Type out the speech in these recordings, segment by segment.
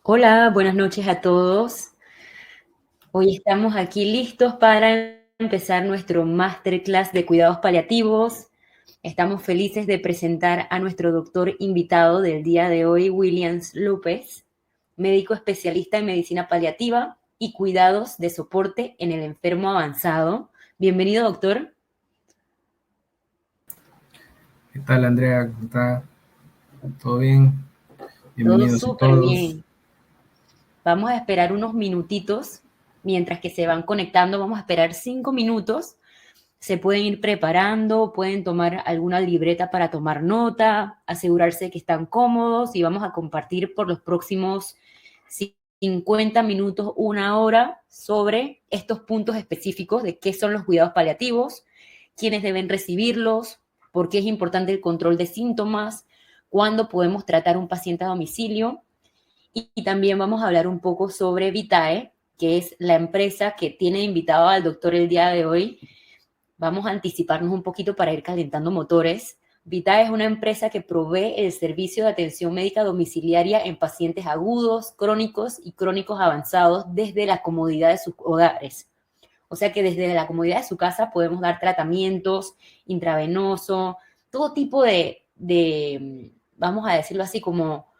Hola, buenas noches a todos. Hoy estamos aquí listos para empezar nuestro masterclass de cuidados paliativos. Estamos felices de presentar a nuestro doctor invitado del día de hoy, Williams López, médico especialista en medicina paliativa y cuidados de soporte en el enfermo avanzado. Bienvenido, doctor. ¿Qué tal, Andrea? ¿Cómo está? ¿Todo bien? Todo Bienvenidos a súper todos. bien. Vamos a esperar unos minutitos mientras que se van conectando. Vamos a esperar 5 minutos. Se pueden ir preparando, pueden tomar alguna libreta para tomar nota, asegurarse de que están cómodos y vamos a compartir por los próximos 50 minutos, una hora, sobre estos puntos específicos de qué son los cuidados paliativos, quiénes deben recibirlos, por qué es importante el control de síntomas, cuándo podemos tratar a un paciente a domicilio y también vamos a hablar un poco sobre Vitae, que es la empresa que tiene invitado al doctor el día de hoy. Vamos a anticiparnos un poquito para ir calentando motores. Vitae es una empresa que provee el servicio de atención médica domiciliaria en pacientes agudos, crónicos y crónicos avanzados desde la comodidad de sus hogares. O sea que desde la comodidad de su casa podemos dar tratamientos intravenoso, todo tipo vamos a decirlo así, como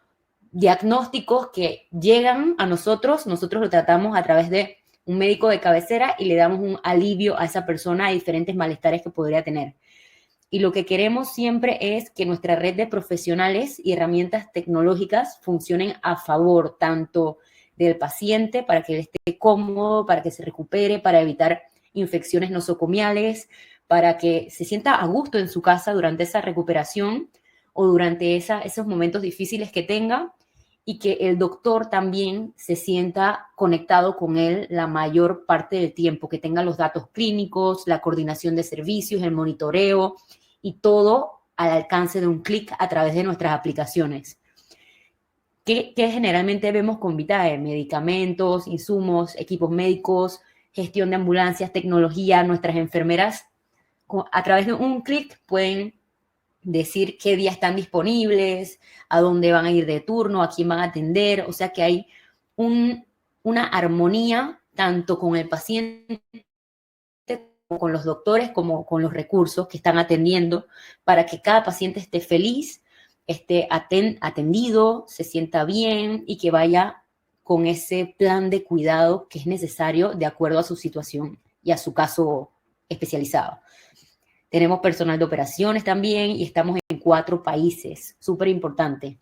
diagnósticos que llegan a nosotros lo tratamos a través de un médico de cabecera y le damos un alivio a esa persona a diferentes malestares que podría tener. Y lo que queremos siempre es que nuestra red de profesionales y herramientas tecnológicas funcionen a favor tanto del paciente para que él esté cómodo, para que se recupere, para evitar infecciones nosocomiales, para que se sienta a gusto en su casa durante esa recuperación o durante esos momentos difíciles que tenga y que el doctor también se sienta conectado con él la mayor parte del tiempo, que tenga los datos clínicos, la coordinación de servicios, el monitoreo y todo al alcance de un clic a través de nuestras aplicaciones. ¿Qué generalmente vemos con Vitae? Medicamentos, insumos, equipos médicos, gestión de ambulancias, tecnología. Nuestras enfermeras a través de un clic pueden decir qué día están disponibles, a dónde van a ir de turno, a quién van a atender. O sea que hay una armonía tanto con el paciente como con los doctores, como con los recursos que están atendiendo, para que cada paciente esté feliz, esté atendido, se sienta bien y que vaya con ese plan de cuidado que es necesario de acuerdo a su situación y a su caso especializado. Tenemos personal de operaciones también y estamos en 4 países, súper importante.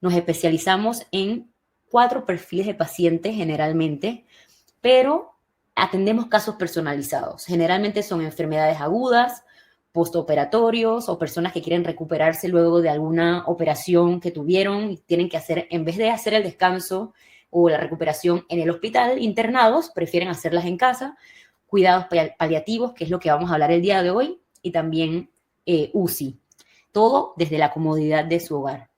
Nos especializamos en 4 perfiles de pacientes generalmente, pero atendemos casos personalizados. Generalmente son enfermedades agudas, postoperatorios o personas que quieren recuperarse luego de alguna operación que tuvieron y tienen que hacer, en vez de hacer el descanso o la recuperación en el hospital, internados, prefieren hacerlas en casa. Cuidados paliativos, que es lo que vamos a hablar el día de hoy, y también UCI. Todo desde la comodidad de su hogar.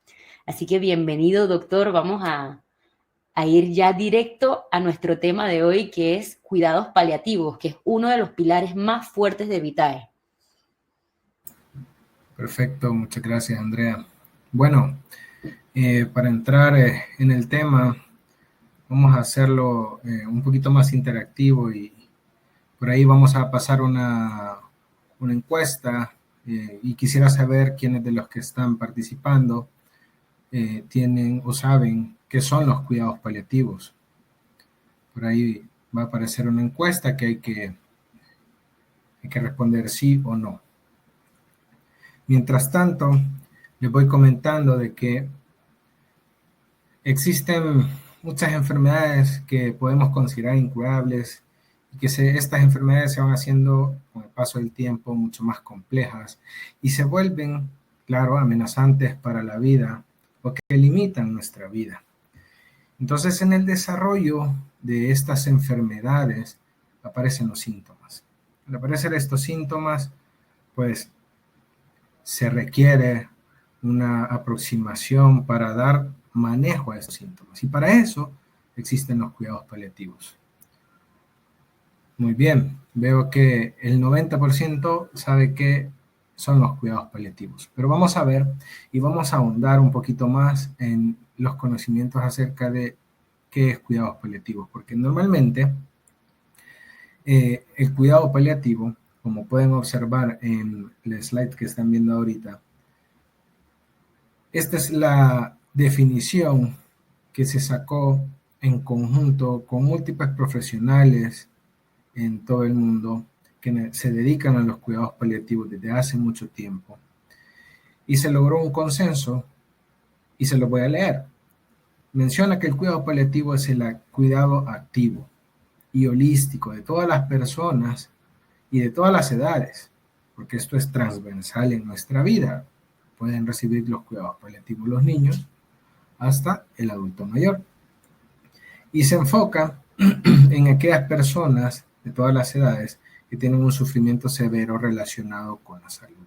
Así que bienvenido, doctor. Vamos a ir ya directo a nuestro tema de hoy, que es cuidados paliativos, que es uno de los pilares más fuertes de Vitae. Perfecto, muchas gracias, Andrea. Bueno, para entrar en el tema, vamos a hacerlo un poquito más interactivo y por ahí vamos a pasar una encuesta y quisiera saber quiénes de los que están participando tienen o saben qué son los cuidados paliativos. Por ahí va a aparecer una encuesta que hay que responder sí o no. Mientras tanto, les voy comentando de que existen muchas enfermedades que podemos considerar incurables y que estas enfermedades se van haciendo con el paso del tiempo mucho más complejas y se vuelven, claro, amenazantes para la vida o que limitan nuestra vida. Entonces, en el desarrollo de estas enfermedades aparecen los síntomas. Al aparecer estos síntomas, pues se requiere una aproximación para dar manejo a estos síntomas. Y para eso existen los cuidados paliativos. Muy bien, veo que el 90% sabe qué son los cuidados paliativos. Pero vamos a ver y vamos a ahondar un poquito más en los conocimientos acerca de qué es cuidados paliativos, porque normalmente el cuidado paliativo, como pueden observar en el slide que están viendo ahorita, esta es la definición que se sacó en conjunto con múltiples profesionales en todo el mundo que se dedican a los cuidados paliativos desde hace mucho tiempo. Y se logró un consenso, y se lo voy a leer. Menciona que el cuidado paliativo es el cuidado activo y holístico de todas las personas y de todas las edades, porque esto es transversal en nuestra vida. Pueden recibir los cuidados paliativos los niños hasta el adulto mayor. Y se enfoca en aquellas personas de todas las edades que tienen un sufrimiento severo relacionado con la salud,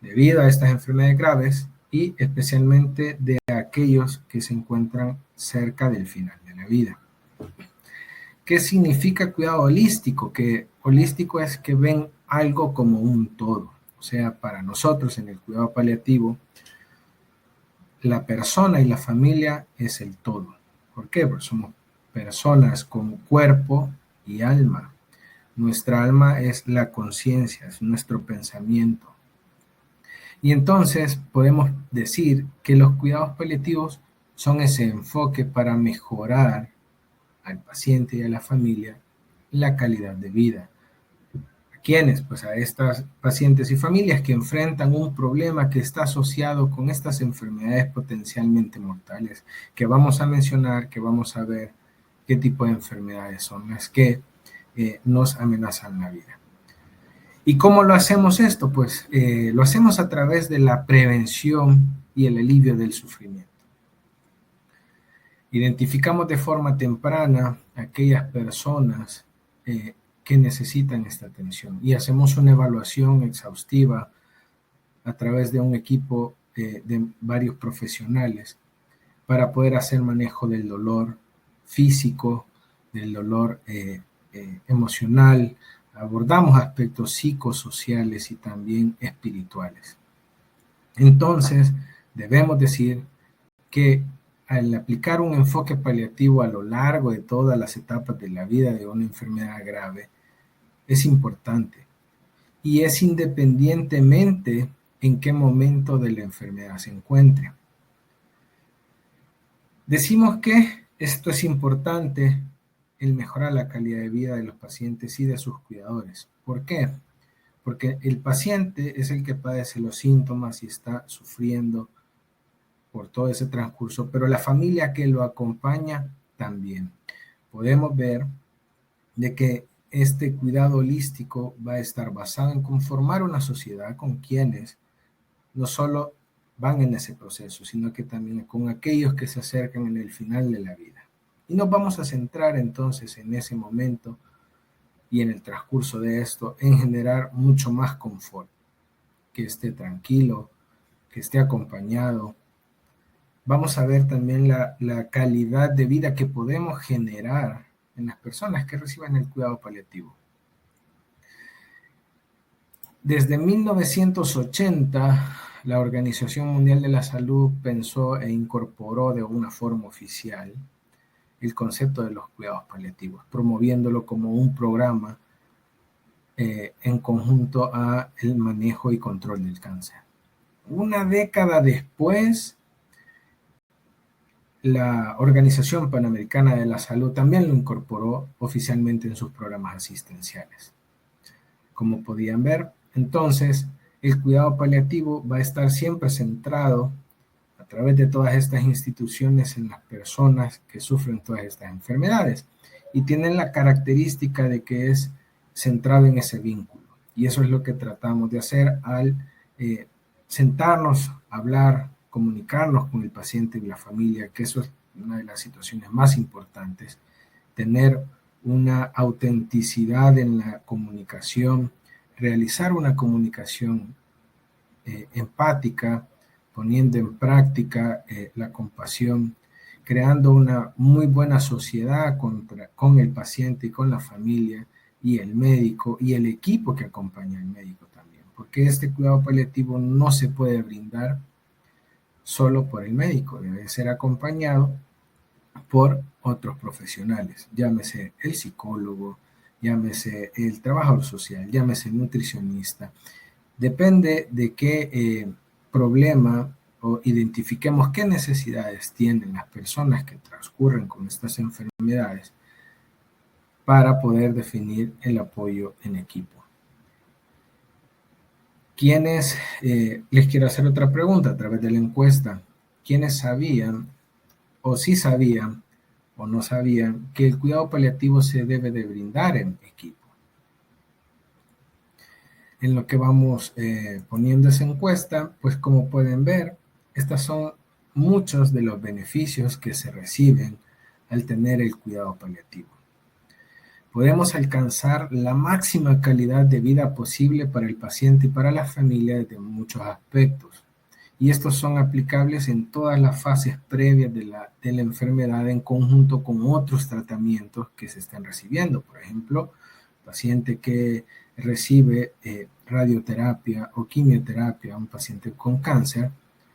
debido a estas enfermedades graves y especialmente de aquellos que se encuentran cerca del final de la vida. ¿Qué significa cuidado holístico? Que holístico es que ven algo como un todo. O sea, para nosotros en el cuidado paliativo, la persona y la familia es el todo. ¿Por qué? Porque somos personas con cuerpo y alma. Nuestra alma es la conciencia, es nuestro pensamiento. Y entonces podemos decir que los cuidados paliativos son ese enfoque para mejorar al paciente y a la familia la calidad de vida. ¿A quiénes? Pues a estas pacientes y familias que enfrentan un problema que está asociado con estas enfermedades potencialmente mortales, que vamos a mencionar, que vamos a ver qué tipo de enfermedades son las que nos amenazan la vida. ¿Y cómo lo hacemos esto? Pues lo hacemos a través de la prevención y el alivio del sufrimiento. Identificamos de forma temprana a aquellas personas que necesitan esta atención y hacemos una evaluación exhaustiva a través de un equipo de varios profesionales para poder hacer manejo del dolor físico, del dolor emocional. Abordamos aspectos psicosociales y también espirituales. Entonces, debemos decir que al aplicar un enfoque paliativo a lo largo de todas las etapas de la vida de una enfermedad grave, es importante. Y es independientemente en qué momento de la enfermedad se encuentre. Decimos que esto es importante, el mejorar la calidad de vida de los pacientes y de sus cuidadores. ¿Por qué? Porque el paciente es el que padece los síntomas y está sufriendo por todo ese transcurso, pero la familia que lo acompaña también. Podemos ver de que este cuidado holístico va a estar basado en conformar una sociedad con quienes no solo van en ese proceso, sino que también con aquellos que se acercan en el final de la vida. Y nos vamos a centrar entonces en ese momento y en el transcurso de esto en generar mucho más confort, que esté tranquilo, que esté acompañado. Vamos a ver también la calidad de vida que podemos generar en las personas que reciban el cuidado paliativo. Desde 1980, la Organización Mundial de la Salud pensó e incorporó de una forma oficial el concepto de los cuidados paliativos, promoviéndolo como un programa en conjunto a el manejo y control del cáncer. Una década después, la Organización Panamericana de la Salud también lo incorporó oficialmente en sus programas asistenciales. Como podían ver, entonces, el cuidado paliativo va a estar siempre centrado a través de todas estas instituciones en las personas que sufren todas estas enfermedades y tienen la característica de que es centrado en ese vínculo. Y eso es lo que tratamos de hacer al sentarnos, hablar, comunicarnos con el paciente y la familia, que eso es una de las situaciones más importantes, tener una autenticidad en la comunicación, realizar una comunicación empática, poniendo en práctica la compasión, creando una muy buena sociedad con el paciente y con la familia y el médico y el equipo que acompaña al médico también, porque este cuidado paliativo no se puede brindar solo por el médico, debe ser acompañado por otros profesionales, llámese el psicólogo, llámese el trabajador social, llámese el nutricionista. Depende de qué problema o identifiquemos qué necesidades tienen las personas que transcurren con estas enfermedades para poder definir el apoyo en equipo. ¿Quiénes, les quiero hacer otra pregunta a través de la encuesta, quiénes sabían o sí sabían o no sabían que el cuidado paliativo se debe de brindar en equipo? En lo que vamos poniendo esa encuesta, pues como pueden ver, estos son muchos de los beneficios que se reciben al tener el cuidado paliativo. Podemos alcanzar la máxima calidad de vida posible para el paciente y para la familia desde muchos aspectos. Y estos son aplicables en todas las fases previas de la enfermedad en conjunto con otros tratamientos que se están recibiendo. Por ejemplo, paciente que recibe radioterapia o quimioterapia, un paciente con cáncer,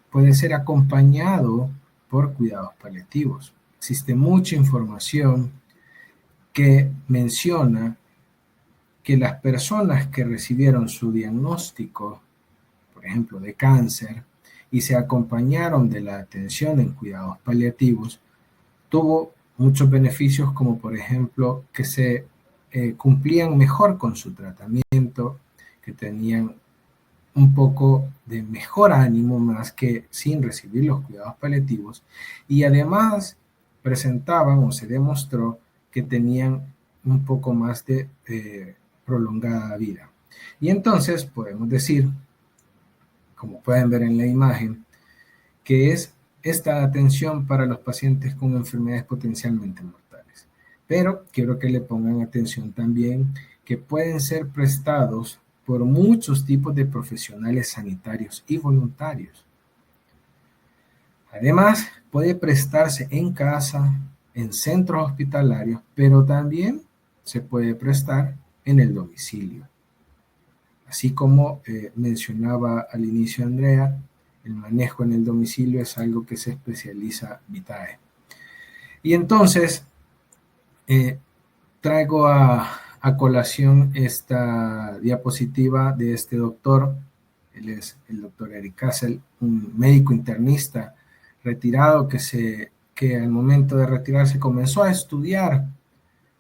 puede ser acompañado por cuidados paliativos. Existe mucha información que menciona que las personas que recibieron su diagnóstico, por ejemplo, de cáncer, y se acompañaron de la atención en cuidados paliativos, tuvo muchos beneficios, como por ejemplo que se cumplían mejor con su tratamiento, que tenían un poco de mejor ánimo más que sin recibir los cuidados paliativos, y además presentaban o se demostró que tenían un poco más de prolongada vida. Y entonces podemos decir, como pueden ver en la imagen, que es esta atención para los pacientes con enfermedades potencialmente mortales. Pero quiero que le pongan atención también que pueden ser prestados por muchos tipos de profesionales sanitarios y voluntarios. Además, puede prestarse en casa, en centros hospitalarios, pero también se puede prestar en el domicilio. Así como mencionaba al inicio Andrea, el manejo en el domicilio es algo que se especializa Vitae. Y entonces, traigo a colación esta diapositiva de este doctor. Él es el doctor Eric Kassel, un médico internista retirado que al momento de retirarse comenzó a estudiar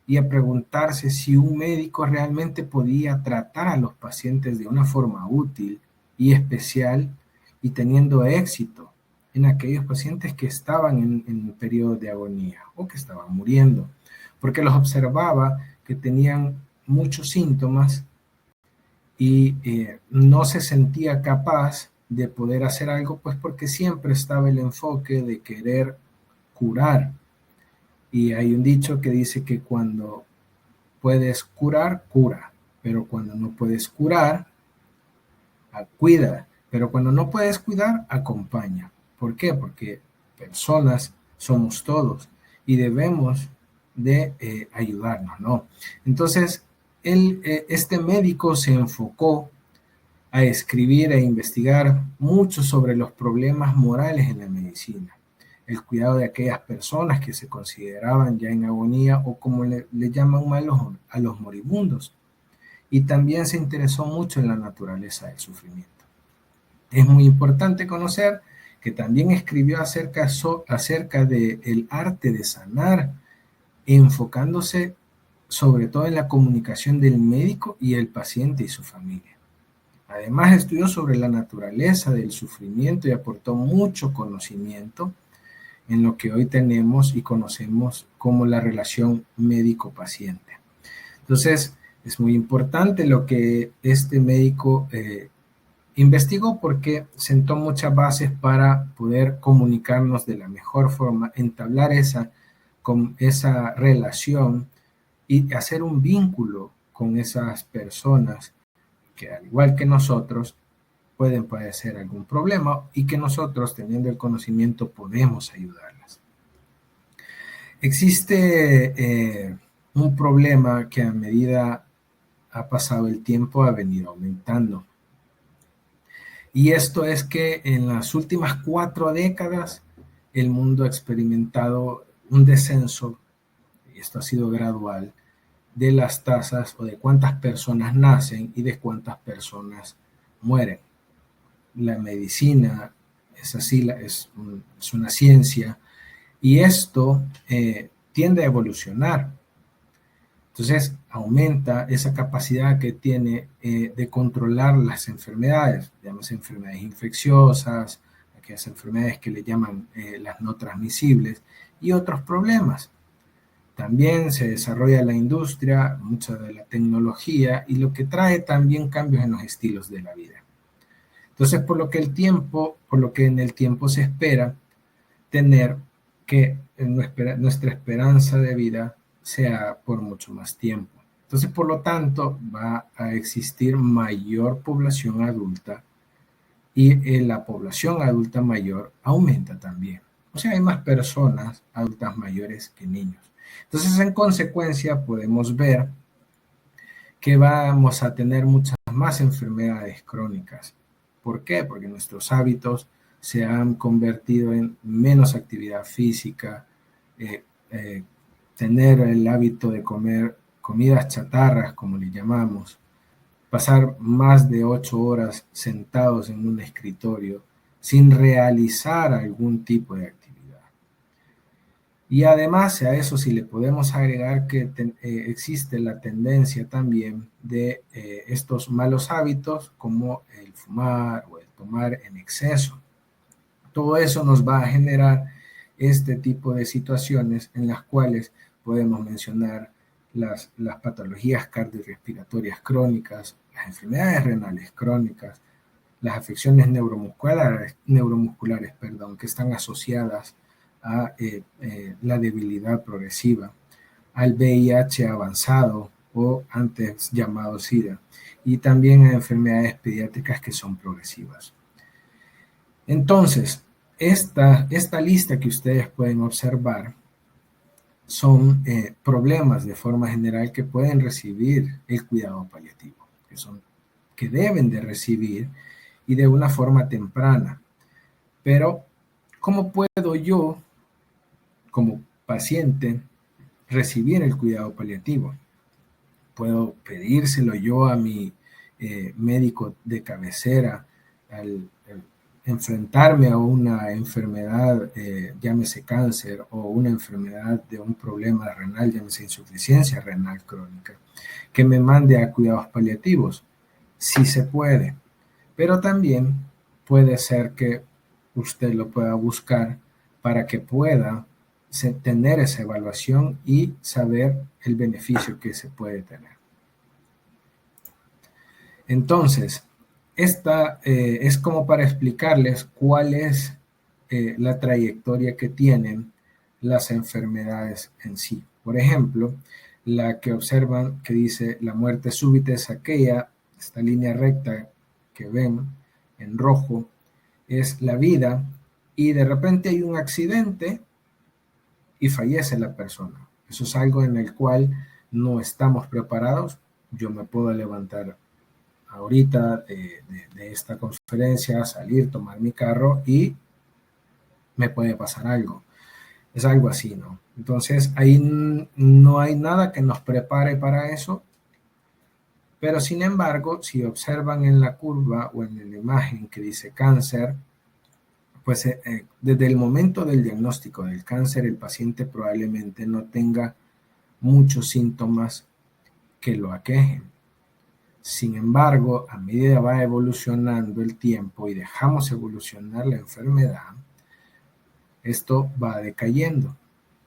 y a preguntarse si un médico realmente podía tratar a los pacientes de una forma útil y especial y teniendo éxito en aquellos pacientes que estaban en periodo de agonía o que estaban muriendo, porque los observaba que tenían muchos síntomas y no se sentía capaz de poder hacer algo, pues porque siempre estaba el enfoque de querer curar. Y hay un dicho que dice que cuando puedes curar, cura, pero cuando no puedes curar, cuida, pero cuando no puedes cuidar, acompaña. ¿Por qué? Porque personas somos todos y debemos de ayudarnos, ¿no? Entonces, este médico se enfocó a escribir e investigar mucho sobre los problemas morales en la medicina, el cuidado de aquellas personas que se consideraban ya en agonía o como le llaman mal a los moribundos. Y también se interesó mucho en la naturaleza del sufrimiento. Es muy importante conocer que también escribió acerca del arte de sanar, enfocándose sobre todo en la comunicación del médico y el paciente y su familia. Además, estudió sobre la naturaleza del sufrimiento y aportó mucho conocimiento en lo que hoy tenemos y conocemos como la relación médico-paciente. Entonces, es muy importante lo que este médico investigó porque sentó muchas bases para poder comunicarnos de la mejor forma, entablar esa relación y hacer un vínculo con esas personas que al igual que nosotros pueden padecer algún problema y que nosotros teniendo el conocimiento podemos ayudarlas. Existe un problema que a medida ha pasado el tiempo ha venido aumentando. Y esto es que en las últimas 4 décadas el mundo ha experimentado un descenso, y esto ha sido gradual, de las tasas o de cuántas personas nacen y de cuántas personas mueren. La medicina es así, es una ciencia, y esto tiende a evolucionar. Entonces aumenta esa capacidad que tiene de controlar las enfermedades, llámese enfermedades infecciosas, aquellas enfermedades que le llaman las no transmisibles y otros problemas. También se desarrolla la industria, mucha de la tecnología y lo que trae también cambios en los estilos de la vida. Entonces, por lo que en el tiempo se espera tener que nuestra esperanza de vida sea por mucho más tiempo. Entonces, por lo tanto, va a existir mayor población adulta y la población adulta mayor aumenta también. O sea, hay más personas adultas mayores que niños. Entonces, en consecuencia, podemos ver que vamos a tener muchas más enfermedades crónicas. ¿Por qué? Porque nuestros hábitos se han convertido en menos actividad física, tener el hábito de comer comidas chatarras, como le llamamos, pasar más de 8 horas sentados en un escritorio sin realizar algún tipo de actividad. Y además a eso sí le podemos agregar que existe la tendencia también de estos malos hábitos como el fumar o el tomar en exceso. Todo eso nos va a generar este tipo de situaciones en las cuales podemos mencionar las patologías cardiorrespiratorias crónicas, las enfermedades renales crónicas, las afecciones neuromusculares, que están asociadas a la debilidad progresiva, al VIH avanzado o antes llamado SIDA, y también a enfermedades pediátricas que son progresivas. Entonces, esta lista que ustedes pueden observar son problemas de forma general que pueden recibir el cuidado paliativo, que deben de recibir y de una forma temprana. Pero, ¿cómo puedo yo, como paciente, recibir el cuidado paliativo? Puedo pedírselo yo a mi médico de cabecera al enfrentarme a una enfermedad, llámese cáncer, o una enfermedad de un problema renal, llámese insuficiencia renal crónica, que me mande a cuidados paliativos. Sí se puede, pero también puede ser que usted lo pueda buscar para que pueda tener esa evaluación y saber el beneficio que se puede tener. Entonces, esta es como para explicarles cuál es la trayectoria que tienen las enfermedades en sí. Por ejemplo, la que observan que dice la muerte súbita es aquella, esta línea recta que ven en rojo, es la vida y de repente hay un accidente y fallece la persona. Eso es algo en el cual no estamos preparados. Yo me puedo levantar ahorita de esta conferencia, salir, tomar mi carro y me puede pasar algo. Es algo así, ¿no? Entonces, ahí no hay nada que nos prepare para eso, pero sin embargo, si observan en la curva o en la imagen que dice cáncer, pues desde el momento del diagnóstico del cáncer, el paciente probablemente no tenga muchos síntomas que lo aquejen. Sin embargo, a medida va evolucionando el tiempo y dejamos evolucionar la enfermedad, esto va decayendo,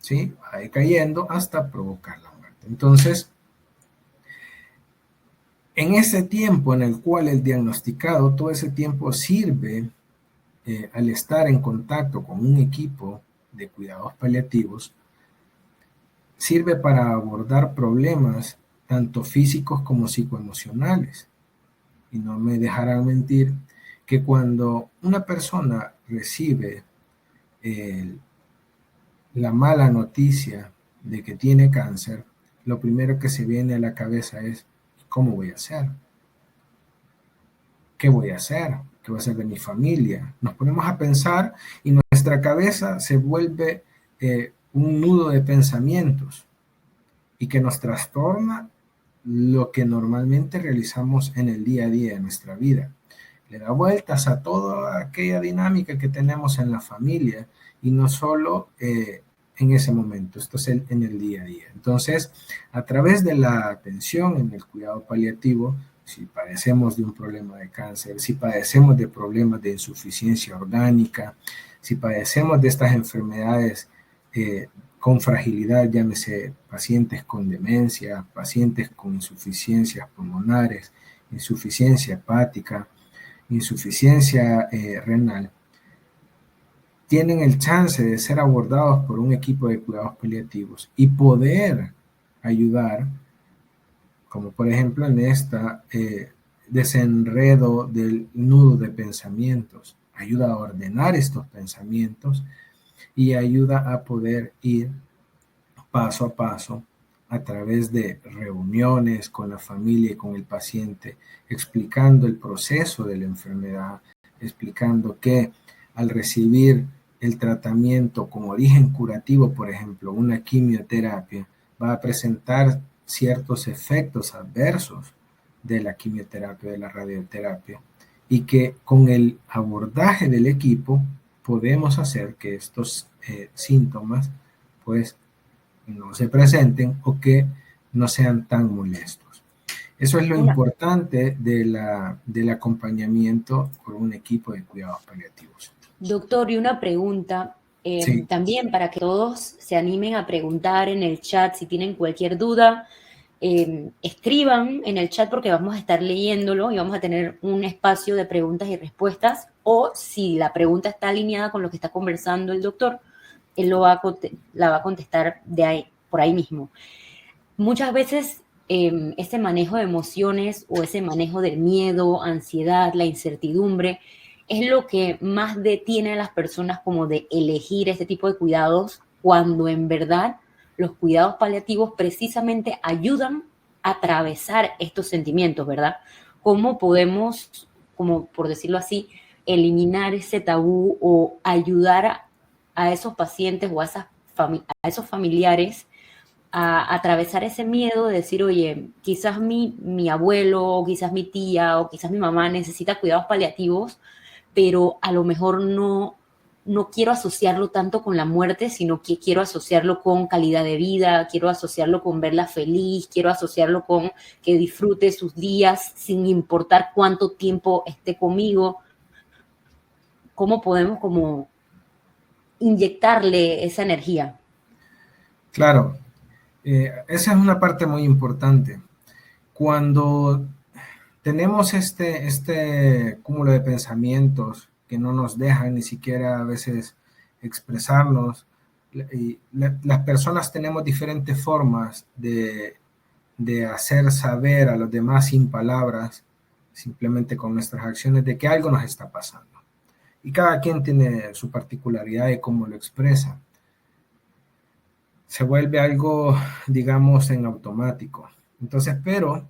¿sí? Va decayendo hasta provocar la muerte. Entonces, en ese tiempo en el cual el diagnosticado, todo ese tiempo sirve al estar en contacto con un equipo de cuidados paliativos, sirve para abordar problemas tanto físicos como psicoemocionales. Y no me dejarán mentir que cuando una persona recibe la mala noticia de que tiene cáncer, lo primero que se viene a la cabeza es, ¿cómo voy a hacer? ¿Qué voy a hacer? ¿Qué va a hacer de mi familia? Nos ponemos a pensar y nuestra cabeza se vuelve un nudo de pensamientos y que nos trastorna lo que normalmente realizamos en el día a día de nuestra vida. Le da vueltas a toda aquella dinámica que tenemos en la familia y no solo en ese momento, esto es en el día a día. Entonces, a través de la atención en el cuidado paliativo, si padecemos de un problema de cáncer, si padecemos de problemas de insuficiencia orgánica, si padecemos de estas enfermedades con fragilidad, llámese pacientes con demencia, pacientes con insuficiencias pulmonares, insuficiencia hepática, insuficiencia renal, tienen el chance de ser abordados por un equipo de cuidados paliativos y poder ayudar, como por ejemplo en esta desenredo del nudo de pensamientos, ayuda a ordenar estos pensamientos y ayuda a poder ir paso a paso a través de reuniones con la familia y con el paciente, explicando el proceso de la enfermedad, explicando que al recibir el tratamiento con origen curativo, por ejemplo, una quimioterapia, va a presentar ciertos efectos adversos de la quimioterapia, de la radioterapia, y que con el abordaje del equipo podemos hacer que estos síntomas pues no se presenten o que no sean tan molestos. Eso es lo importante del acompañamiento por un equipo de cuidados paliativos. Doctor, y una pregunta Sí. también para que todos se animen a preguntar en el chat si tienen cualquier duda. Escriban en el chat porque vamos a estar leyéndolo y vamos a tener un espacio de preguntas y respuestas, o si la pregunta está alineada con lo que está conversando el doctor, él la va a contestar por ahí mismo. Muchas veces ese manejo de emociones o ese manejo del miedo, ansiedad, la incertidumbre, es lo que más detiene a las personas como de elegir este tipo de cuidados, cuando en verdad los cuidados paliativos precisamente ayudan a atravesar estos sentimientos, ¿verdad? ¿Cómo podemos, como por decirlo así, eliminar ese tabú o ayudar a esos pacientes o a esos familiares a atravesar ese miedo de decir, oye, quizás mi abuelo, quizás mi tía o quizás mi mamá necesita cuidados paliativos, pero a lo mejor no quiero asociarlo tanto con la muerte, sino que quiero asociarlo con calidad de vida, quiero asociarlo con verla feliz, quiero asociarlo con que disfrute sus días sin importar cuánto tiempo esté conmigo? ¿Cómo podemos como inyectarle esa energía? Claro, esa es una parte muy importante. Cuando tenemos este cúmulo de pensamientos que no nos dejan ni siquiera a veces expresarnos, y las personas tenemos diferentes formas de hacer saber a los demás sin palabras, simplemente con nuestras acciones, de que algo nos está pasando. Y cada quien tiene su particularidad de cómo lo expresa. Se vuelve algo, digamos, en automático. Entonces, pero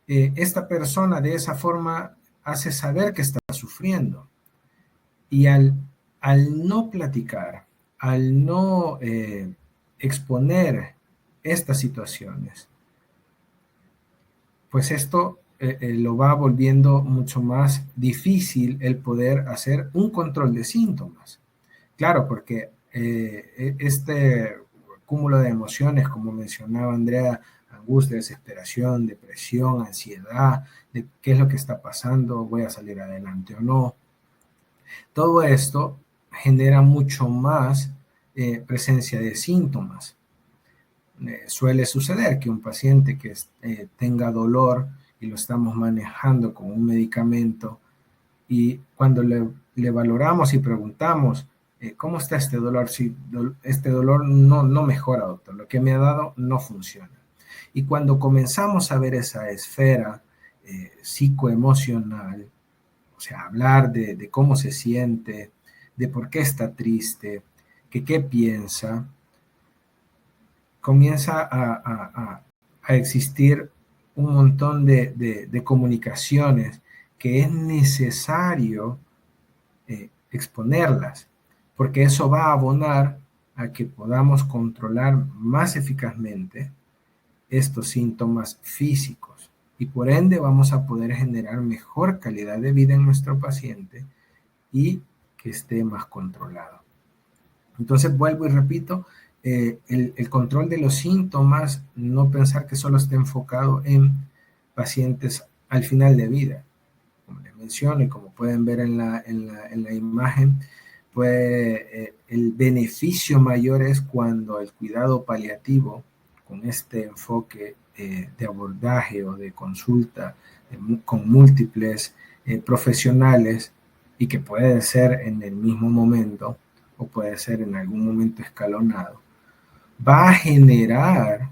esta persona de esa forma hace saber que está sufriendo. Y al no platicar, al no exponer estas situaciones, pues esto lo va volviendo mucho más difícil el poder hacer un control de síntomas. Claro, porque este cúmulo de emociones, como mencionaba Andrea, angustia, desesperación, depresión, ansiedad, de qué es lo que está pasando, voy a salir adelante o no. Todo esto genera mucho más presencia de síntomas. Suele suceder que un paciente que tenga dolor y lo estamos manejando con un medicamento, y cuando le valoramos y preguntamos, ¿cómo está este dolor? Si este dolor no mejora, doctor, lo que me ha dado no funciona. Y cuando comenzamos a ver esa esfera psicoemocional, o sea, hablar de cómo se siente, de por qué está triste, qué piensa, comienza a existir un montón de comunicaciones que es necesario exponerlas, porque eso va a abonar a que podamos controlar más eficazmente estos síntomas físicos y por ende vamos a poder generar mejor calidad de vida en nuestro paciente y que esté más controlado. Entonces vuelvo y repito, el control de los síntomas, no pensar que solo esté enfocado en pacientes al final de vida. Como les menciono y como pueden ver en la imagen, pues el beneficio mayor es cuando el cuidado paliativo, con este enfoque de abordaje o de consulta con múltiples profesionales y que puede ser en el mismo momento o puede ser en algún momento escalonado, va a generar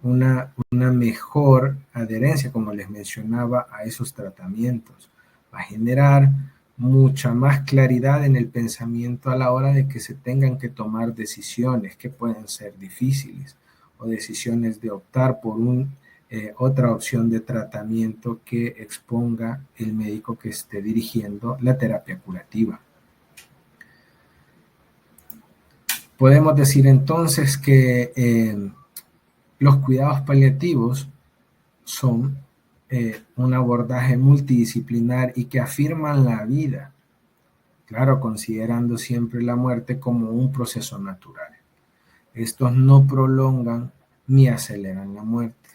una mejor adherencia, como les mencionaba, a esos tratamientos. Va a generar mucha más claridad en el pensamiento a la hora de que se tengan que tomar decisiones que pueden ser difíciles o decisiones de optar por otra opción de tratamiento que exponga el médico que esté dirigiendo la terapia curativa. Podemos decir entonces que los cuidados paliativos son un abordaje multidisciplinar y que afirman la vida, claro, considerando siempre la muerte como un proceso natural. Estos no prolongan ni aceleran la muerte.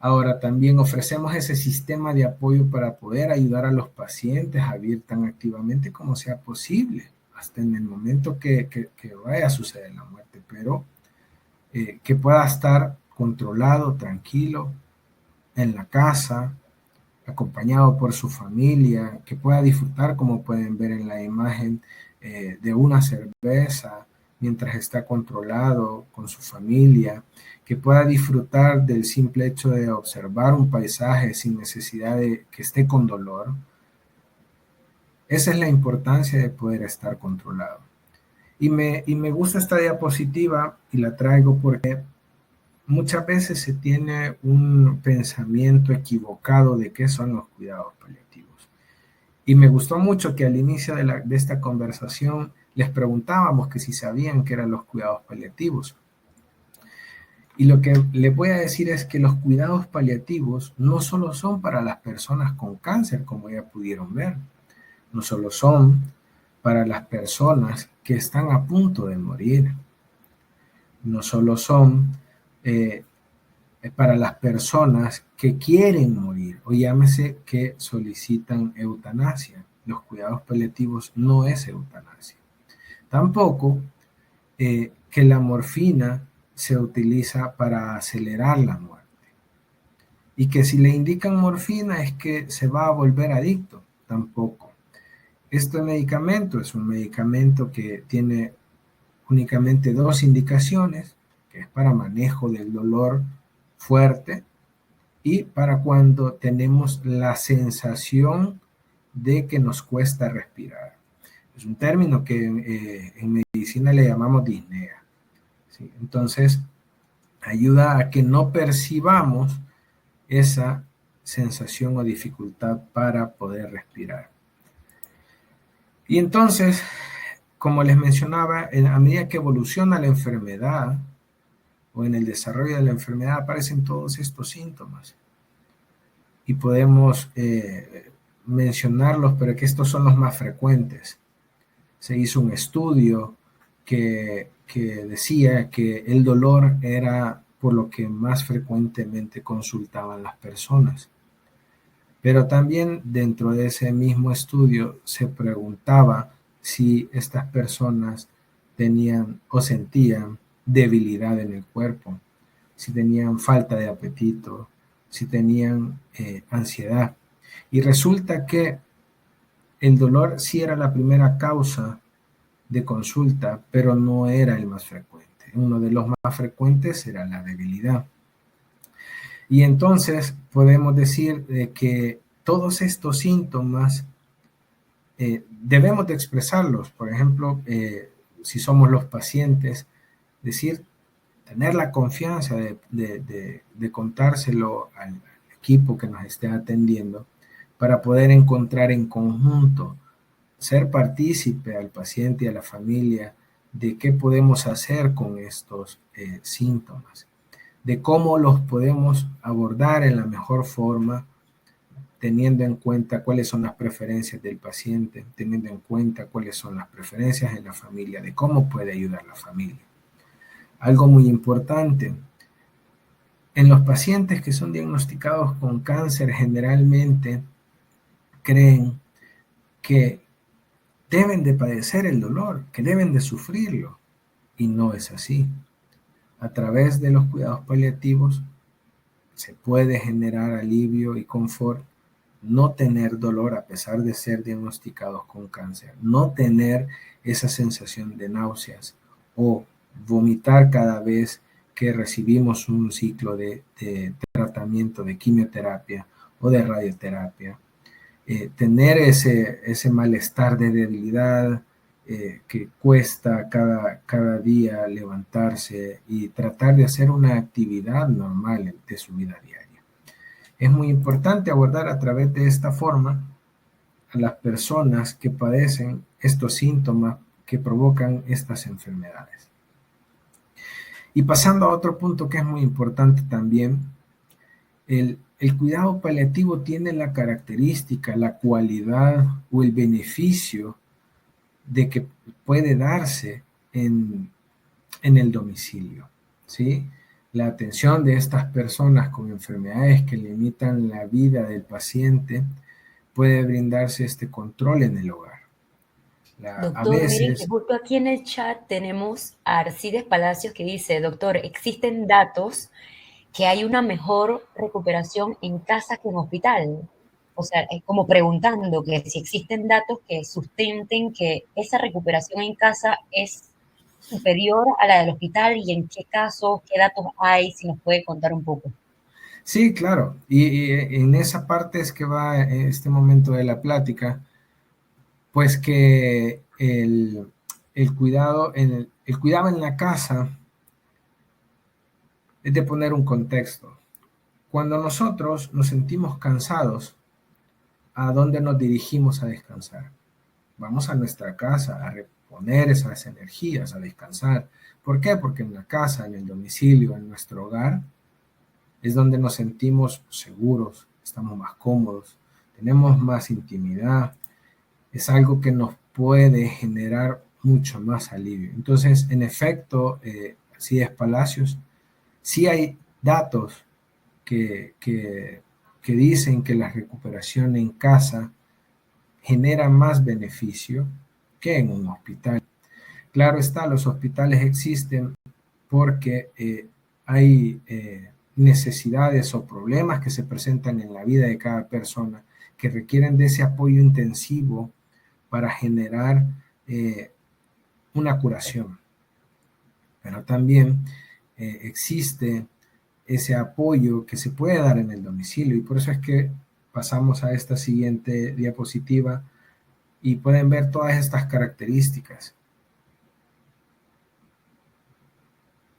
Ahora, también ofrecemos ese sistema de apoyo para poder ayudar a los pacientes a vivir tan activamente como sea posible, hasta en el momento que vaya a suceder la muerte, pero que pueda estar controlado, tranquilo, en la casa, acompañado por su familia, que pueda disfrutar, como pueden ver en la imagen, de una cerveza mientras está controlado con su familia, que pueda disfrutar del simple hecho de observar un paisaje sin necesidad de que esté con dolor. Esa es la importancia de poder estar controlado. Y me gusta esta diapositiva y la traigo porque muchas veces se tiene un pensamiento equivocado de qué son los cuidados paliativos. Y me gustó mucho que al inicio de esta conversación les preguntábamos que si sabían qué eran los cuidados paliativos. Y lo que les voy a decir es que los cuidados paliativos no solo son para las personas con cáncer, como ya pudieron ver, no solo son para las personas que están a punto de morir, no solo son para las personas que quieren morir o llámese que solicitan eutanasia. Los cuidados paliativos no es eutanasia. Tampoco que la morfina se utiliza para acelerar la muerte. Y que si le indican morfina es que se va a volver adicto. Tampoco. Este medicamento es un medicamento que tiene únicamente dos indicaciones, que es para manejo del dolor fuerte y para cuando tenemos la sensación de que nos cuesta respirar. Es un término que en medicina le llamamos disnea. ¿Sí? Entonces, ayuda a que no percibamos esa sensación o dificultad para poder respirar. Y entonces, como les mencionaba, a medida que evoluciona la enfermedad o en el desarrollo de la enfermedad aparecen todos estos síntomas. Y podemos mencionarlos, pero que estos son los más frecuentes. Se hizo un estudio que decía que el dolor era por lo que más frecuentemente consultaban las personas. Pero también dentro de ese mismo estudio se preguntaba si estas personas tenían o sentían debilidad en el cuerpo, si tenían falta de apetito, si tenían ansiedad. Y resulta que el dolor sí era la primera causa de consulta, pero no era el más frecuente. Uno de los más frecuentes era la debilidad. Y entonces podemos decir que todos estos síntomas debemos de expresarlos. Por ejemplo, si somos los pacientes, decir, tener la confianza de contárselo al equipo que nos esté atendiendo para poder encontrar en conjunto, ser partícipe al paciente y a la familia de qué podemos hacer con estos síntomas, de cómo los podemos abordar en la mejor forma, teniendo en cuenta cuáles son las preferencias del paciente, teniendo en cuenta cuáles son las preferencias de la familia, de cómo puede ayudar la familia. Algo muy importante, en los pacientes que son diagnosticados con cáncer generalmente creen que deben de padecer el dolor, que deben de sufrirlo, y no es así. A través de los cuidados paliativos se puede generar alivio y confort, no tener dolor a pesar de ser diagnosticados con cáncer, no tener esa sensación de náuseas o vomitar cada vez que recibimos un ciclo de tratamiento de quimioterapia o de radioterapia. Tener ese malestar de debilidad que cuesta cada día levantarse y tratar de hacer una actividad normal de su vida diaria. Es muy importante abordar a través de esta forma a las personas que padecen estos síntomas que provocan estas enfermedades. Y pasando a otro punto que es muy importante también, el cuidado paliativo tiene la característica, la cualidad o el beneficio de que puede darse en el domicilio, ¿sí? La atención de estas personas con enfermedades que limitan la vida del paciente puede brindarse este control en el hogar. A Doctor, miren que veces, justo aquí en el chat tenemos a Arcides Palacios que dice, doctor, existen datos que hay una mejor recuperación en casa que en hospital. O sea, es como preguntando que si existen datos que sustenten que esa recuperación en casa es superior a la del hospital y en qué casos, qué datos hay, si nos puede contar un poco. sí, claro, y en esa parte es que va este momento de la plática, pues que el cuidado el cuidado en la casa es de poner un contexto. Cuando nosotros nos sentimos cansados, ¿a dónde nos dirigimos a descansar? Vamos a nuestra casa a reponer esas energías, a descansar. ¿Por qué? Porque en la casa, en el domicilio, en nuestro hogar, es donde nos sentimos seguros, estamos más cómodos, tenemos más intimidad, es algo que nos puede generar mucho más alivio. Entonces, en efecto, sí es Palacios, sí hay datos que dicen que la recuperación en casa genera más beneficio que en un hospital. Claro está, los hospitales existen porque hay necesidades o problemas que se presentan en la vida de cada persona que requieren de ese apoyo intensivo para generar una curación. Pero también existe ese apoyo que se puede dar en el domicilio y por eso es que pasamos a esta siguiente diapositiva y pueden ver todas estas características.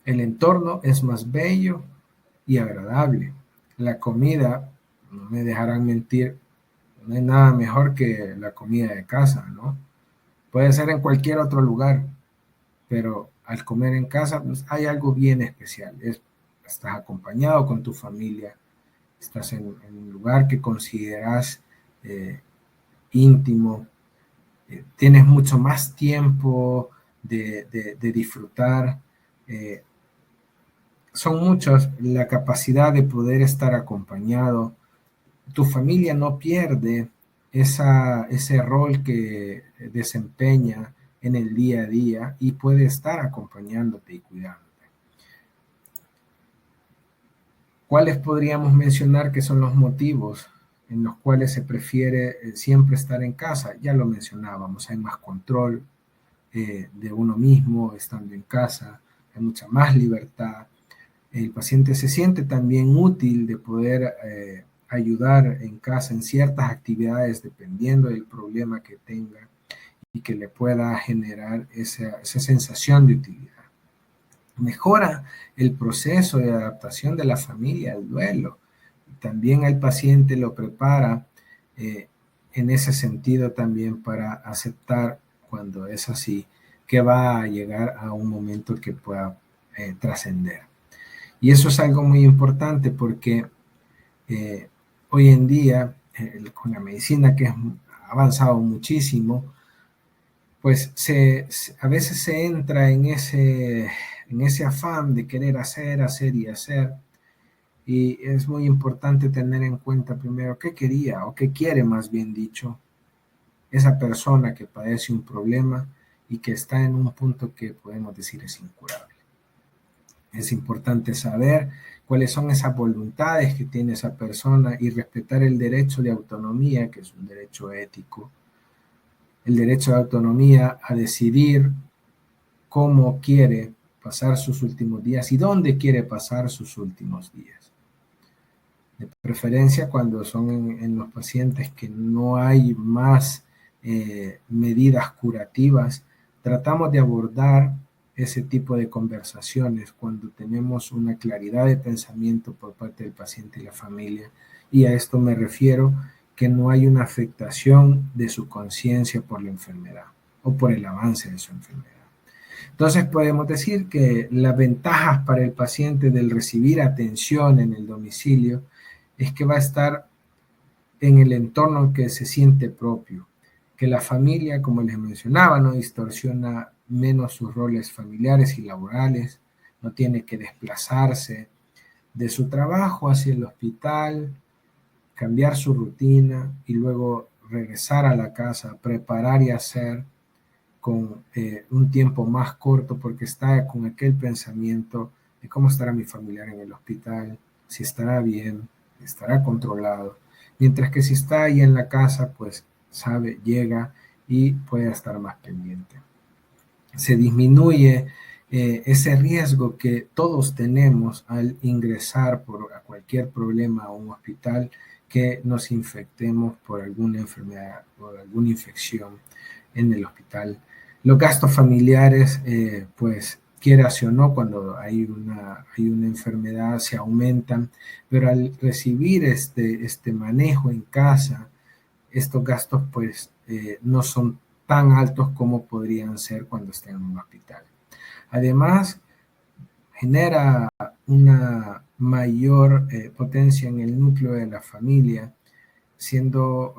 El entorno es más bello y agradable. La comida, no me dejarán mentir, no hay nada mejor que la comida de casa, ¿no? Puede ser en cualquier otro lugar, pero al comer en casa pues, hay algo bien especial. Estás acompañado con tu familia, estás en un lugar que consideras íntimo, tienes mucho más tiempo de disfrutar. Son muchos la capacidad de poder estar acompañado. Tu familia no pierde ese rol que desempeña en el día a día y puede estar acompañándote y cuidándote. ¿Cuáles podríamos mencionar que son los motivos en los cuales se prefiere siempre estar en casa? Ya lo mencionábamos, hay más control de uno mismo estando en casa, hay mucha más libertad. El paciente se siente también útil de poder ayudar en casa en ciertas actividades dependiendo del problema que tenga y que le pueda generar esa sensación de utilidad. Mejora el proceso de adaptación de la familia al duelo. También el paciente lo prepara en ese sentido también para aceptar cuando es así que va a llegar a un momento que pueda trascender. Y eso es algo muy importante porque hoy en día, con la medicina que ha avanzado muchísimo, pues a veces se entra en ese afán de querer hacer, hacer y hacer. Y es muy importante tener en cuenta primero qué quería o qué quiere, más bien dicho, esa persona que padece un problema y que está en un punto que podemos decir es incurable. Es importante saber cuáles son esas voluntades que tiene esa persona y respetar el derecho de autonomía, que es un derecho ético, el derecho de autonomía a decidir cómo quiere pasar sus últimos días y dónde quiere pasar sus últimos días. De preferencia cuando son en los pacientes que no hay más medidas curativas, tratamos de abordar ese tipo de conversaciones cuando tenemos una claridad de pensamiento por parte del paciente y la familia. Y a esto me refiero que no hay una afectación de su conciencia por la enfermedad o por el avance de su enfermedad. Entonces podemos decir que las ventajas para el paciente del recibir atención en el domicilio es que va a estar en el entorno que se siente propio, que la familia, como les mencionaba, no distorsiona menos sus roles familiares y laborales, no tiene que desplazarse de su trabajo hacia el hospital, cambiar su rutina y luego regresar a la casa, preparar y hacer con un tiempo más corto porque está con aquel pensamiento de cómo estará mi familiar en el hospital, si estará bien, estará controlado. Mientras que si está ahí en la casa, pues sabe, llega y puede estar más pendiente. Se disminuye ese riesgo que todos tenemos al ingresar por cualquier problema a un hospital, que nos infectemos por alguna enfermedad o alguna infección en el hospital. Los gastos familiares, pues quieras o no, cuando hay una enfermedad se aumentan, pero al recibir este manejo en casa, estos gastos pues no son tan altos como podrían ser cuando estén en un hospital. Además, genera una mayor potencia en el núcleo de la familia, siendo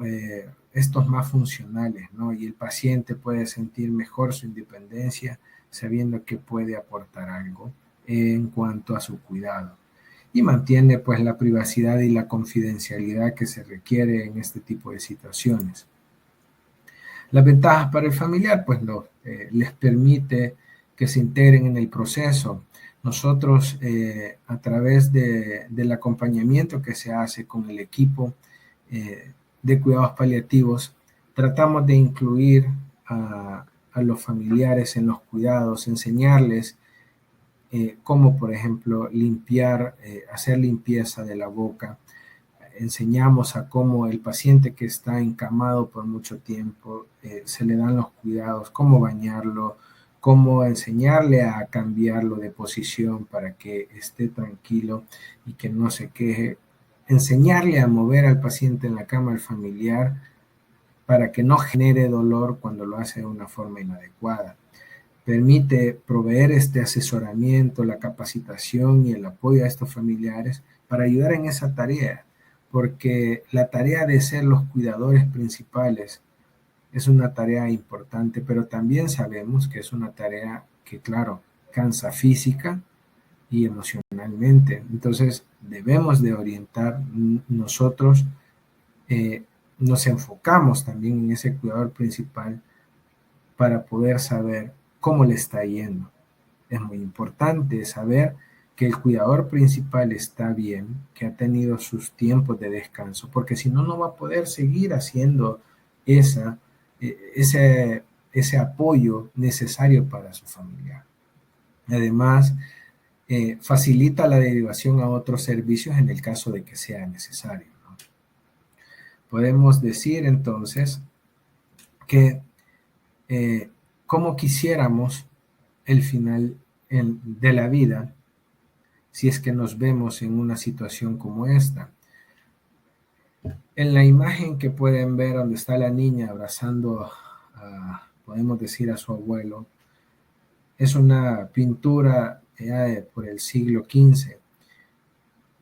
estos más funcionales, ¿no? Y el paciente puede sentir mejor su independencia sabiendo que puede aportar algo en cuanto a su cuidado. Y mantiene pues la privacidad y la confidencialidad que se requiere en este tipo de situaciones. Las ventajas para el familiar, pues les permite que se integren en el proceso. Nosotros, a través del acompañamiento que se hace con el equipo de cuidados paliativos, tratamos de incluir a los familiares en los cuidados, enseñarles cómo, por ejemplo, hacer limpieza de la boca. Enseñamos a cómo el paciente que está encamado por mucho tiempo, se le dan los cuidados, cómo bañarlo, cómo enseñarle a cambiarlo de posición para que esté tranquilo y que no se queje. Enseñarle a mover al paciente en la cama, al familiar, para que no genere dolor cuando lo hace de una forma inadecuada. Permite proveer este asesoramiento, la capacitación y el apoyo a estos familiares para ayudar en esa tarea, porque la tarea de ser los cuidadores principales es una tarea importante, pero también sabemos que es una tarea que, claro, cansa física y emocionalmente. Entonces, debemos de orientar nosotros, nos enfocamos también en ese cuidador principal para poder saber cómo le está yendo. Es muy importante saber que el cuidador principal está bien, que ha tenido sus tiempos de descanso, porque si no, no va a poder seguir haciendo ese apoyo necesario para su familia. Además, facilita la derivación a otros servicios en el caso de que sea necesario, ¿no? Podemos decir entonces que como quisiéramos el final de la vida si es que nos vemos en una situación como esta. En la imagen que pueden ver donde está la niña abrazando podemos decir a su abuelo, Es una pintura por el siglo XV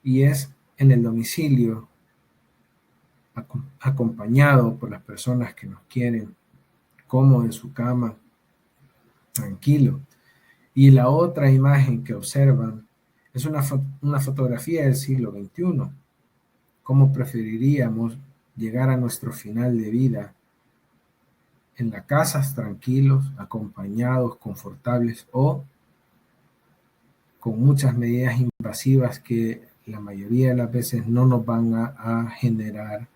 y es en el domicilio, acompañado por las personas que nos quieren, cómodo en su cama, tranquilo. Y la otra imagen que observan es una fotografía del siglo XXI. ¿Cómo preferiríamos llegar a nuestro final de vida? En la casa, tranquilos, acompañados, confortables, o con muchas medidas invasivas que la mayoría de las veces no nos van a generar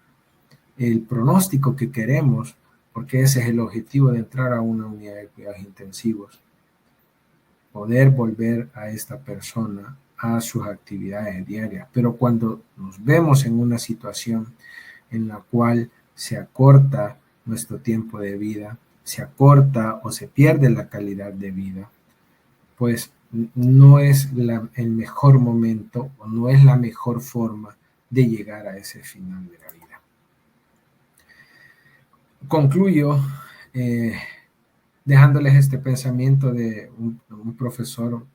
el pronóstico que queremos, porque ese es el objetivo de entrar a una unidad de cuidados intensivos, poder volver a esta persona a sus actividades diarias. Pero cuando nos vemos en una situación en la cual se acorta nuestro tiempo de vida, se acorta o se pierde la calidad de vida, pues no es el mejor momento o no es la mejor forma de llegar a ese final de la vida. Concluyo dejándoles este pensamiento de un profesor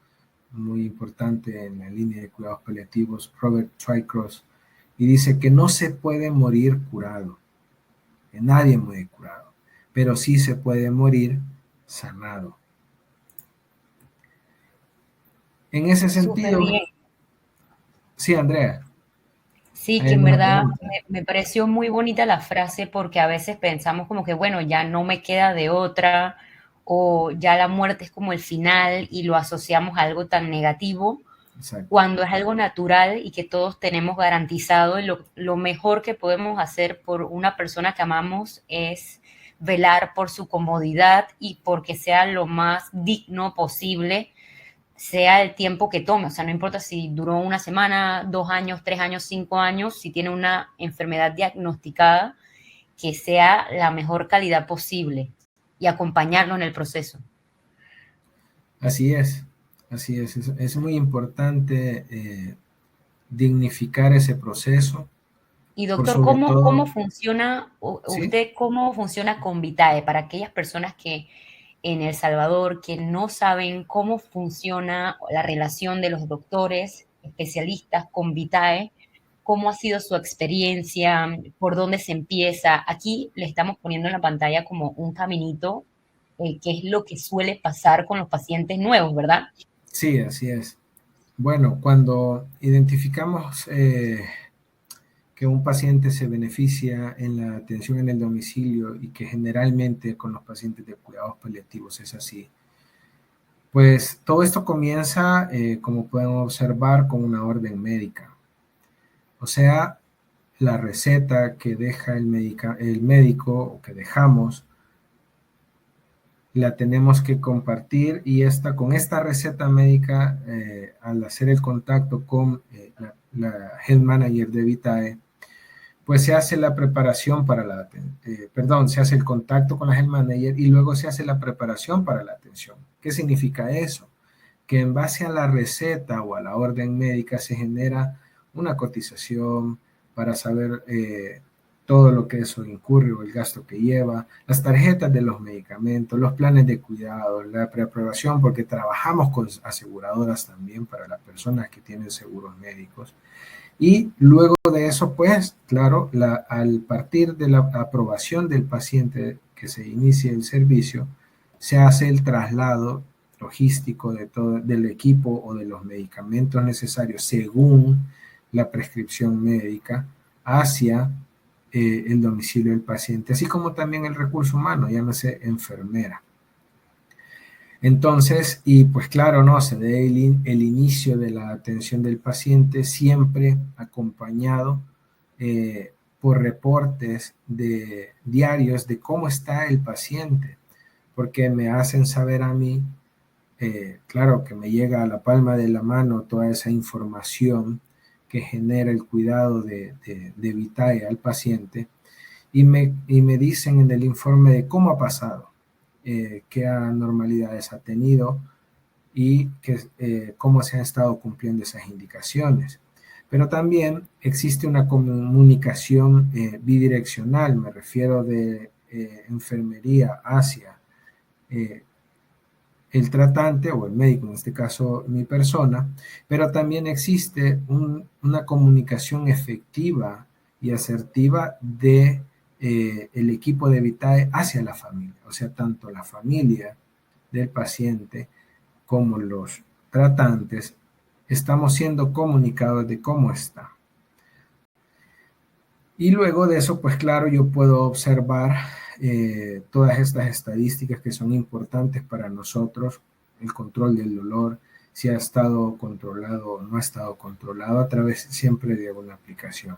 muy importante en la línea de cuidados paliativos, Robert Twycross, y dice que no se puede morir curado, que nadie muere curado, pero sí se puede morir sanado. En ese Súper sentido, bien. sí, Andrea. Sí, ¿Hay que en alguna verdad pregunta? me pareció muy bonita la frase porque a veces pensamos como que, bueno, ya no me queda de otra o ya la muerte es como el final y lo asociamos a algo tan negativo Exacto. cuando es algo natural y que todos tenemos garantizado y lo mejor que podemos hacer por una persona que amamos es velar por su comodidad y porque sea lo más digno posible, sea el tiempo que tome. O sea, no importa si duró una semana, 2 años, 3 años, 5 años, si tiene una enfermedad diagnosticada, que sea la mejor calidad posible y acompañarlo en el proceso. Así es, así es. Es muy importante dignificar ese proceso, Y por doctor, sobre ¿cómo todo, funciona, ¿sí? usted cómo funciona con Vitae para aquellas personas que en El Salvador que no saben cómo funciona la relación de los doctores especialistas con Vitae? ¿Cómo ha sido su experiencia? ¿Por dónde se empieza? Aquí le estamos poniendo en la pantalla como un caminito, que es lo que suele pasar con los pacientes nuevos, ¿verdad? Sí, así es. Bueno, cuando identificamos que un paciente se beneficia en la atención en el domicilio y que generalmente con los pacientes de cuidados paliativos es así, pues todo esto comienza, como pueden observar, con una orden médica. O sea, la receta que deja el médico o que dejamos, la tenemos que compartir y con esta receta médica, al hacer el contacto con la Health Manager de Vitae, pues se hace la preparación para se hace el contacto con la Health Manager y luego se hace la preparación para la atención. ¿Qué significa eso? Que en base a la receta o a la orden médica se genera una cotización para saber todo lo que eso incurre o el gasto que lleva, las tarjetas de los medicamentos, los planes de cuidado, la preaprobación, porque trabajamos con aseguradoras también para las personas que tienen seguros médicos. Y luego de eso, pues, claro, al partir de la aprobación del paciente que se inicie el servicio, se hace el traslado logístico del equipo o de los medicamentos necesarios según la prescripción médica hacia el domicilio del paciente, así como también el recurso humano, llámese enfermera. Entonces, y pues claro, no, se dé el inicio de la atención del paciente siempre acompañado por reportes diarios de cómo está el paciente, porque me hacen saber a mí, claro, que me llega a la palma de la mano toda esa información que genera el cuidado de Vitae al paciente, y me dicen en el informe de cómo ha pasado, qué anormalidades ha tenido y cómo se han estado cumpliendo esas indicaciones. Pero también existe una comunicación bidireccional, me refiero de enfermería hacia el tratante o el médico, en este caso mi persona, pero también existe una comunicación efectiva y asertiva de el equipo de Vitae hacia la familia, o sea, tanto la familia del paciente como los tratantes estamos siendo comunicados de cómo está. Y luego de eso, pues claro, yo puedo observar todas estas estadísticas que son importantes para nosotros, el control del dolor, si ha estado controlado o no ha estado controlado a través siempre de una aplicación.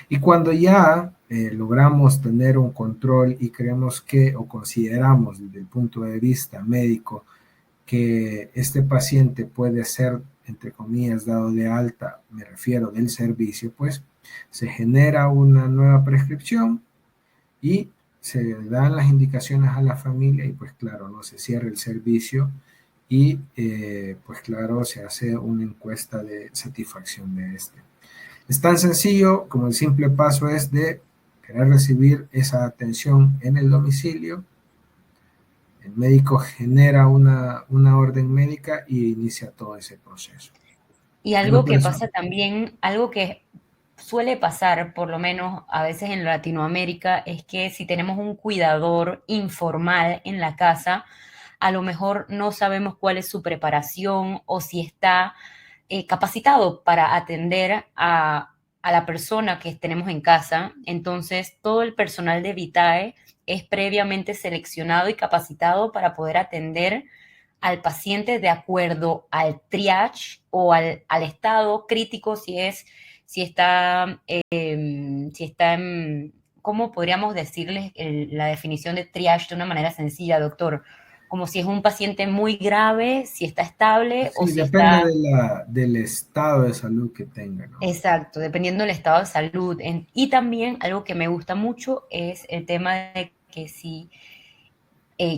Y cuando ya logramos tener un control y creemos que o consideramos desde el punto de vista médico que este paciente puede ser, entre comillas, dado de alta, me refiero del servicio, pues se genera una nueva prescripción y se dan las indicaciones a la familia y pues claro, no se cierra el servicio y pues claro, se hace una encuesta de satisfacción de este. Es tan sencillo como el simple paso es de querer recibir esa atención en el domicilio. El médico genera una orden médica y inicia todo ese proceso. Y algo que pasa también, algo que suele pasar, por lo menos a veces en Latinoamérica, es que si tenemos un cuidador informal en la casa, a lo mejor no sabemos cuál es su preparación o si está capacitado para atender a la persona que tenemos en casa. Entonces, todo el personal de Vitae es previamente seleccionado y capacitado para poder atender al paciente de acuerdo al triage o al estado crítico, si está en, ¿cómo podríamos decirles la definición de triage de una manera sencilla, doctor? Como si es un paciente muy grave, si está estable o Sí, si depende está... del estado de salud que tenga, ¿no? Exacto, dependiendo del estado de salud. Y también algo que me gusta mucho es el tema de que si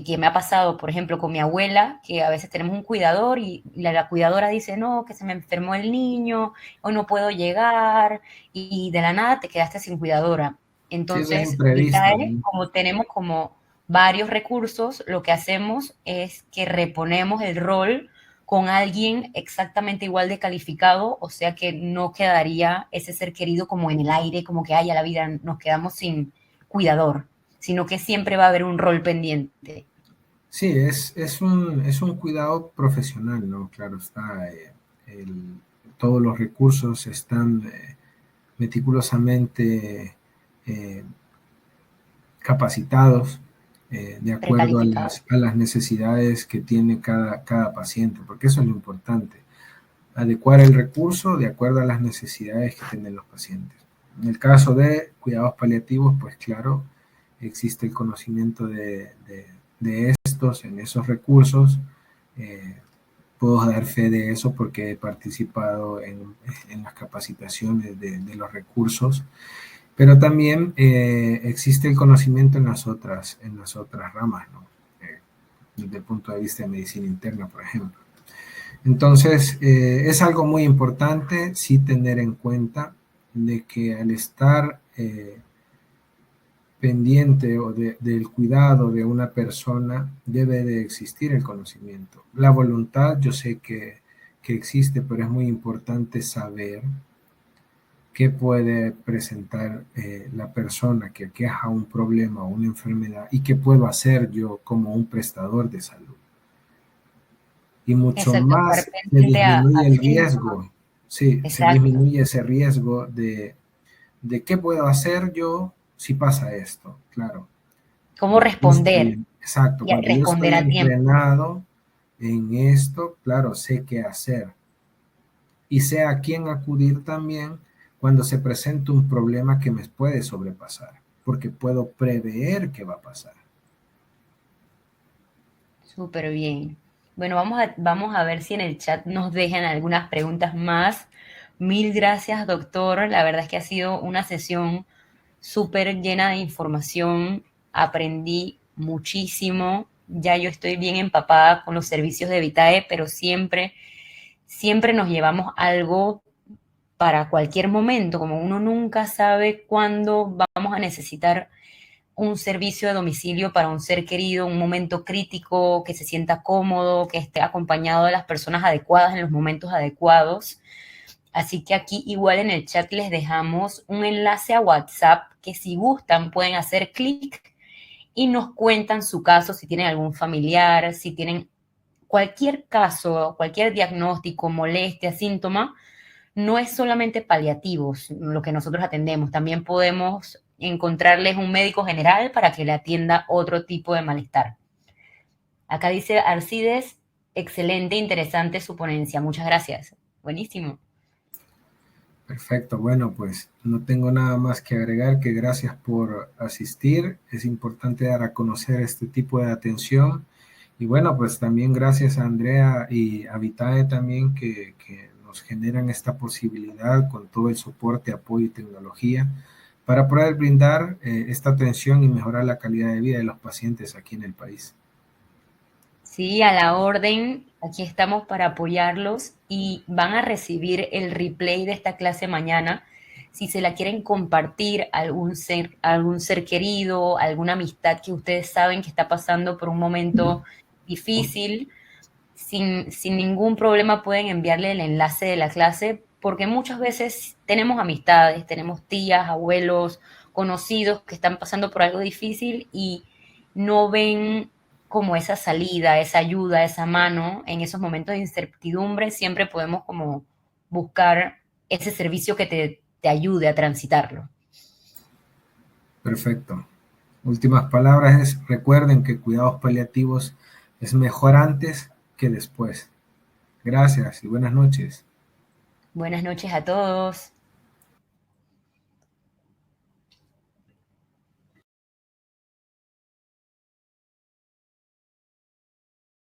que me ha pasado, por ejemplo, con mi abuela, que a veces tenemos un cuidador y la cuidadora dice, no, que se me enfermó el niño, hoy no puedo llegar, y de la nada te quedaste sin cuidadora. Sí, eso es Entonces, imprevisto, Vitae, ¿no? como tenemos como varios recursos, lo que hacemos es que reponemos el rol con alguien exactamente igual de calificado, o sea que no quedaría ese ser querido como en el aire, como que haya la vida, nos quedamos sin cuidador, sino que siempre va a haber un rol pendiente. Sí, es un cuidado profesional, ¿no? Claro está, todos los recursos están meticulosamente eh, capacitados de acuerdo Precalificado. a las necesidades que tiene cada paciente, porque eso es lo importante, adecuar el recurso de acuerdo a las necesidades que tienen los pacientes. En el caso de cuidados paliativos, pues claro, existe el conocimiento de estos, en esos recursos. Puedo dar fe de eso porque he participado en las capacitaciones de los recursos, pero también existe el conocimiento en las otras ramas, ¿no? Desde el punto de vista de medicina interna, por ejemplo. Entonces, es algo muy importante sí tener en cuenta de que al estar pendiente o del cuidado de una persona debe de existir el conocimiento. La voluntad yo sé que existe, pero es muy importante saber qué puede presentar la persona que aqueja un problema o una enfermedad y qué puedo hacer yo como un prestador de salud. Y mucho Exacto, estar más se pendiente disminuye a el síntomas. riesgo. Sí, se Exacto. disminuye ese riesgo de qué puedo hacer yo si pasa esto, claro. Cómo Cuando yo responder estoy, exacto, y a cuando yo responder estoy a tiempo. entrenado en esto, claro, sé qué hacer y sé a quién acudir también cuando se presenta un problema que me puede sobrepasar, porque puedo prever qué va a pasar. Súper bien. Bueno, vamos a ver si en el chat nos dejan algunas preguntas más. Mil gracias, doctor. La verdad es que ha sido una sesión súper llena de información. Aprendí muchísimo. Ya yo estoy bien empapada con los servicios de Vitae, pero siempre nos llevamos algo para cualquier momento, como uno nunca sabe cuándo vamos a necesitar un servicio de domicilio para un ser querido, un momento crítico, que se sienta cómodo, que esté acompañado de las personas adecuadas en los momentos adecuados. Así que aquí igual en el chat les dejamos un enlace a WhatsApp que si gustan pueden hacer clic y nos cuentan su caso, si tienen algún familiar, si tienen cualquier caso, cualquier diagnóstico, molestia, síntoma. No es solamente paliativos lo que nosotros atendemos, también podemos encontrarles un médico general para que le atienda otro tipo de malestar. Acá dice Arcides, excelente, interesante su ponencia, muchas gracias. Buenísimo. Perfecto, bueno, pues no tengo nada más que agregar que gracias por asistir. Es importante dar a conocer este tipo de atención. Y bueno, pues también gracias a Andrea y a Vitae también que nos generan esta posibilidad con todo el soporte, apoyo y tecnología para poder brindar esta atención y mejorar la calidad de vida de los pacientes aquí en el país. Sí, a la orden, aquí estamos para apoyarlos y van a recibir el replay de esta clase mañana. Si se la quieren compartir a algún ser querido, alguna amistad que ustedes saben que está pasando por un momento difícil, sin ningún problema pueden enviarle el enlace de la clase, porque muchas veces tenemos amistades, tenemos tías, abuelos, conocidos que están pasando por algo difícil y no ven como esa salida, esa ayuda, esa mano en esos momentos de incertidumbre. Siempre podemos como buscar ese servicio que te ayude a transitarlo. Perfecto. Últimas palabras es, recuerden que cuidados paliativos es mejor antes que después. Gracias y buenas noches. Buenas noches a todos.